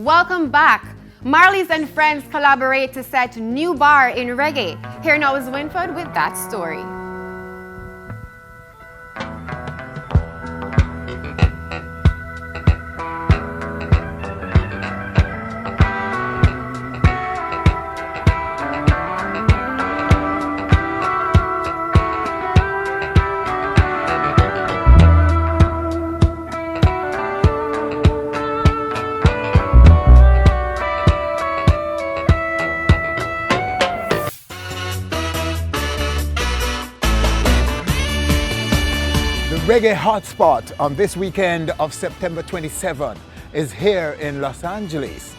welcome back. Marley's and friends collaborate to set new bar in reggae. Here now is WINFORD with that story. Reggae hotspot on this weekend of September 27 is here in Los Angeles.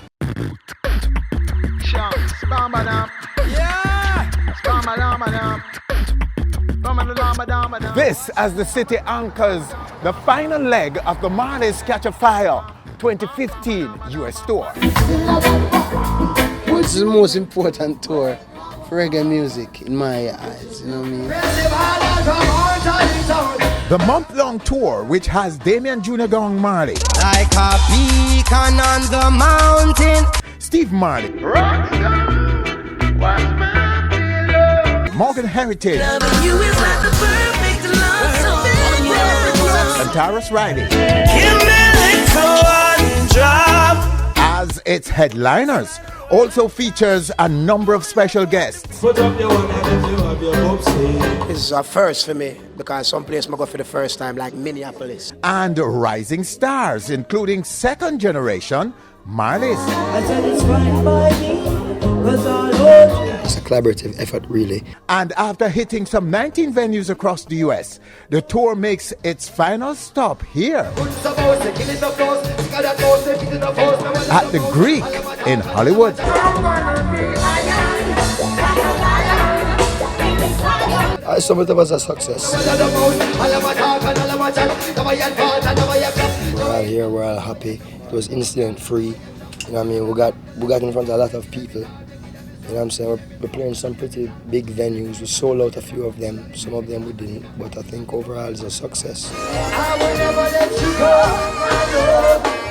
This as the city anchors the final leg of the Marley's Catch a Fire 2015 US tour. This is the most important tour for reggae music in my eyes, you know what I mean? The month-long tour, which has Damion Jr. Gong Marley, Like a beacon on the mountain, Steve Marley, Morgan Heritage, and Taurus Riley as its headliners. Also features a number of special guests. This is a first for me because some place I go for the first time, like Minneapolis. And rising stars, including second generation Marleys. it's a collaborative effort, really. And after hitting some 19 venues across the US, the tour makes its final stop here at the Greek in Hollywood. I saw it was a success. We're all here, we're all happy. It was incident free. You know what I mean? We got in front of a lot of people. You know what I'm saying? We're playing some pretty big venues. We sold out a few of them. Some of them we didn't. But I think overall it's a success.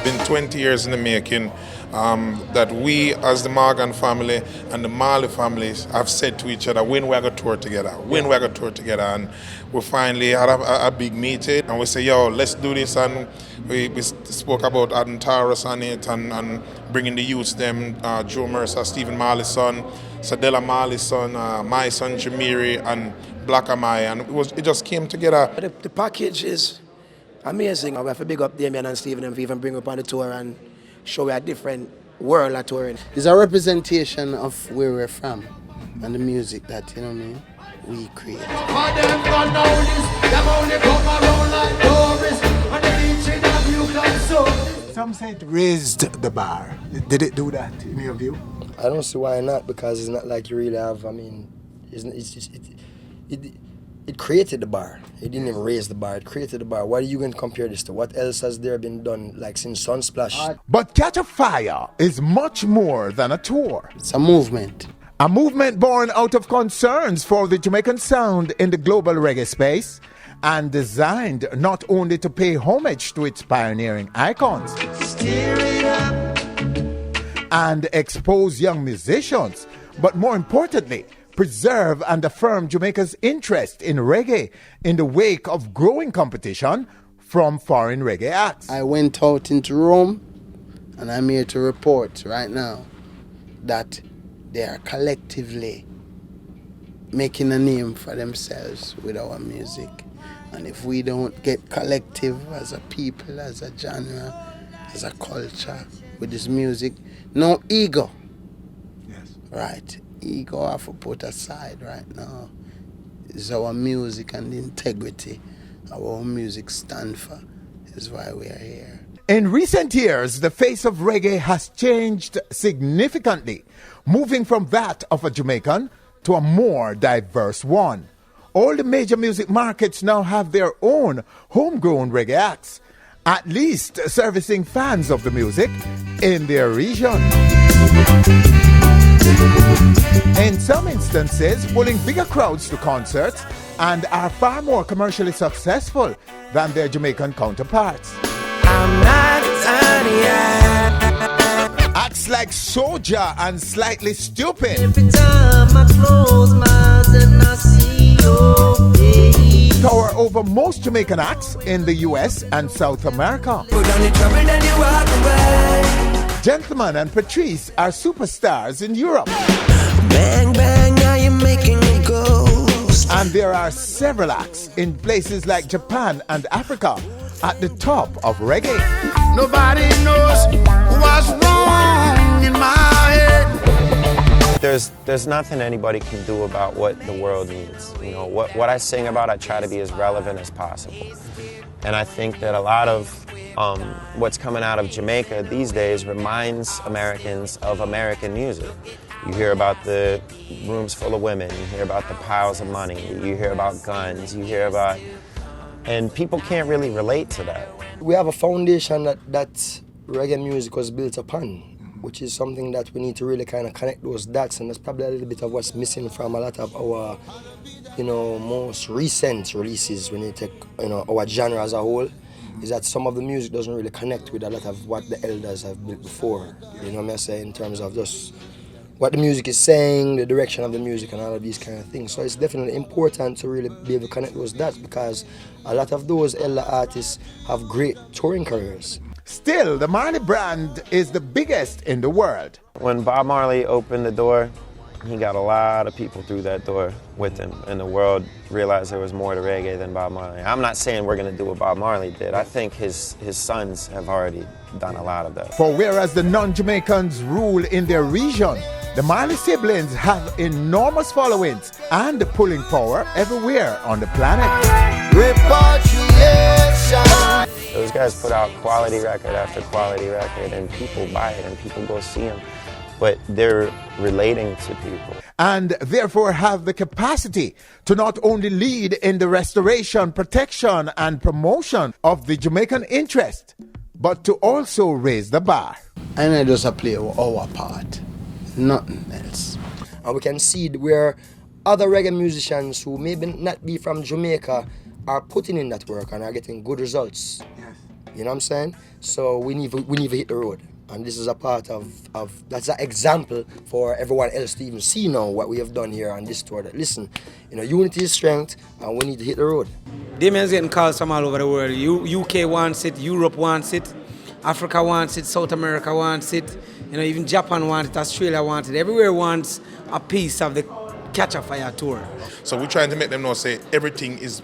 Been 20 years in the making that we as the Morgan family and the Marley families have said to each other, when we're going to tour together, and we finally had a big meeting and we say, yo, let's do this, and we spoke about adding Taurus on it and bringing the youths, them, Joe Mercer, Stephen Marley's son, Sadella Marley's son, my son Jamiri, and Black Amai, and it just came together. The package is amazing. We have to big up Damian and Stephen and even bring up on the tour and show we a different world at touring. It's a representation of where we're from and the music that, you know what I mean, we create. Some say it raised the bar. Did it do that in your view? I don't see why not, because it's not like you really have, I mean, it created the bar. It didn't even raise the bar, it created the bar. What are you going to compare this to? What else has there been done, like since Sunsplash? But Catch a Fire is much more than a tour. It's a movement. A movement born out of concerns for the Jamaican sound in the global reggae space, and designed not only to pay homage to its pioneering icons and expose young musicians, but more importantly, preserve and affirm Jamaica's interest in reggae in the wake of growing competition from foreign reggae acts. I went out into Rome, and I'm here to report right now that they are collectively making a name for themselves with our music. And if we don't get collective as a people, as a genre, as a culture with this music, no ego. Yes. Right. Ego have to put aside right now. It's our music and the integrity our music stand for is why we are here. In recent years, the face of reggae has changed significantly, moving from that of a Jamaican to a more diverse one. All the major music markets now have their own homegrown reggae acts, at least servicing fans of the music in their region. In some instances, pulling bigger crowds to concerts and are far more commercially successful than their Jamaican counterparts. Artists like Soulja and Slightly Stupid Every time I close my eyes and I see your face. tower over most Jamaican acts in the US and South America. Put down the trouble and you walk away. Gentleman and Patrice are superstars in Europe. Bang, bang, now you're making me go. And there are several acts in places like Japan and Africa at the top of reggae. Nobody knows what's wrong in my head. There's nothing anybody can do about what the world needs. You know, what I sing about, I try to be as relevant as possible. And I think that a lot of what's coming out of Jamaica these days reminds Americans of American music. You hear about the rooms full of women, you hear about the piles of money, you hear about guns, you hear about... And people can't really relate to that. We have a foundation that reggae music was built upon, which is something that we need to really kind of connect those dots, and that's probably a little bit of what's missing from a lot of our, most recent releases when you take, our genre as a whole, is that some of the music doesn't really connect with a lot of what the elders have built before. You know what I'm saying? In terms of just what the music is saying, the direction of the music and all of these kind of things. So it's definitely important to really be able to connect those dots, because a lot of those elder artists have great touring careers. Still, the Marley brand is the biggest in the world. When Bob Marley opened the door, he got a lot of people through that door with him, and the world realized there was more to reggae than Bob Marley. I'm not saying we're going to do what Bob Marley did. I think his sons have already done a lot of that. For whereas the non-Jamaicans rule in their region, the Marley siblings have enormous followings and pulling power everywhere on the planet. Repatriation. Those guys put out quality record after quality record, and people buy it and people go see them. But they're relating to people. And therefore have the capacity to not only lead in the restoration, protection, and promotion of the Jamaican interest, but to also raise the bar. And I just play our part, nothing else. And we can see where other reggae musicians who maybe not be from Jamaica are putting in that work and are getting good results. Yes. You know what I'm saying? So we need to hit the road. And this is a part of that's an example for everyone else to even see now what we have done here on this tour. That listen, unity is strength, and we need to hit the road. Damian's getting calls from all over the world. UK wants it, Europe wants it, Africa wants it, South America wants it, even Japan wants it, Australia wants it. Everywhere wants a piece of the Catch a Fire tour. So we're trying to make them know, say, everything is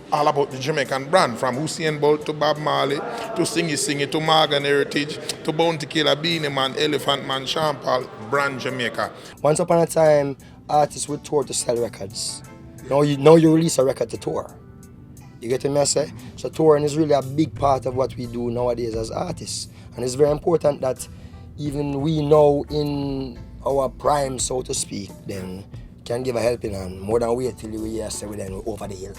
all about the Jamaican brand, from Usain Bolt to Bob Marley, to Singy to Morgan Heritage, to Bounty Killer, Beanie Man, Elephant Man, Sean Paul, brand Jamaica. Once upon a time, artists would tour to sell records. Now you release a record to tour. You get what I say? So touring is really a big part of what we do nowadays as artists. And it's very important that even we know in our prime, so to speak, then can give a helping hand, more than wait till we hear say we then we're over the hill.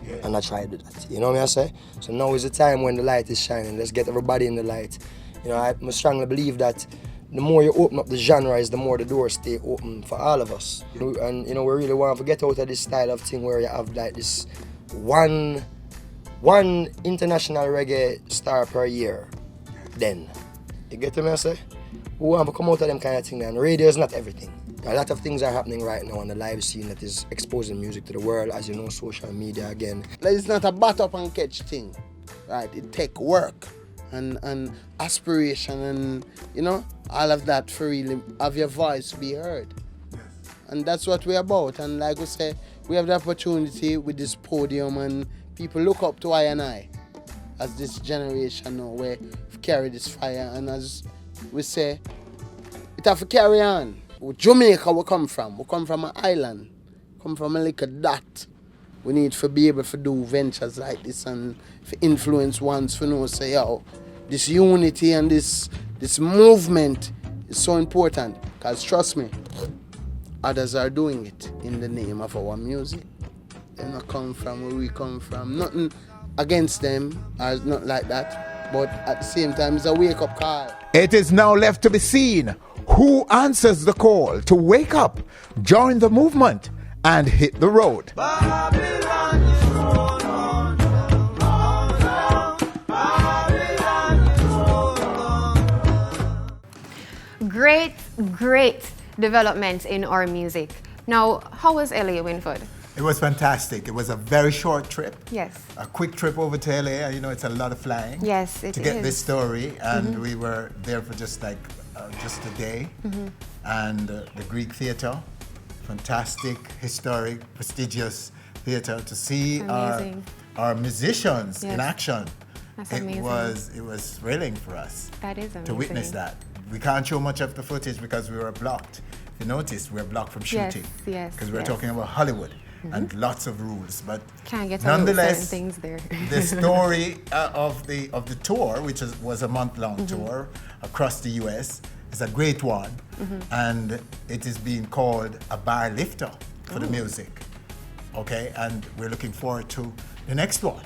Yeah. And I try to do that. You know what I say? So now is the time when the light is shining. Let's get everybody in the light. I strongly believe that the more you open up the genres, the more the doors stay open for all of us. And we really want to get out of this style of thing where you have like this one international reggae star per year. Then you get what I say? We want to come out of them kind of thing. And radio is not everything. A lot of things are happening right now on the live scene that is exposing music to the world, as you know, social media again. It's not a bat up and catch thing, right? It take work and aspiration and, all of that for really have your voice be heard. And that's what we're about. And like we say, we have the opportunity with this podium, and people look up to I and I as this generation now, where we carry this fire, and as we say, it have to carry on. Jamaica we come from an island, come from a little dot. We need to be able to do ventures like this and to influence ones to say, this unity and this movement is so important, because trust me, others are doing it in the name of our music. They not come from where we come from. Nothing against them, or not like that, but at the same time it's a wake-up call. It is now left to be seen who answers the call to wake up, join the movement, and hit the road. Great great development in our music. Now, how was LA, Winford? It was fantastic. It was a very short trip. Yes. A quick trip over to LA. You know, it's a lot of flying. Yes, it is. To get this story, and we were there for just a day. And the Greek theater, fantastic, historic, prestigious theater to see our musicians in action. That's amazing. It was thrilling for us. That is amazing. To witness that. We can't show much of the footage because we were blocked. If you notice, we're blocked from shooting. Yes. Because we're talking about Hollywood and lots of rules. But can't get nonetheless, certain things there. the story of the tour, which was a month-long tour across the U.S., is a great one, and it is being called a bar lifter for the music. Okay, and we're looking forward to the next one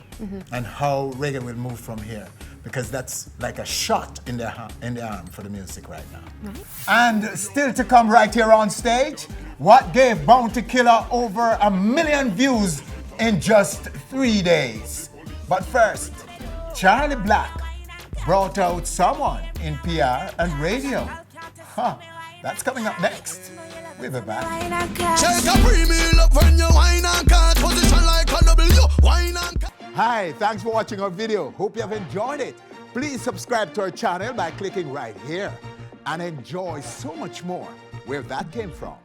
and how reggae will move from here, because that's like a shot in the arm for the music right now. And still to come right here on stage, what gave Bounty Killer over 1 million views in just 3 days. But first, Charlie Black brought out someone in PR and radio. That's coming up next. We'll be back. Hi, thanks for watching our video. Hope you have enjoyed it. Please subscribe to our channel by clicking right here and enjoy so much more where that came from.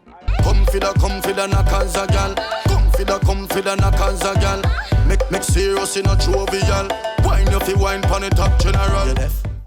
Come for the knockers a gal. Come for the knockers a gal. Make serious in a jovial. Wine if you wine pon the top general.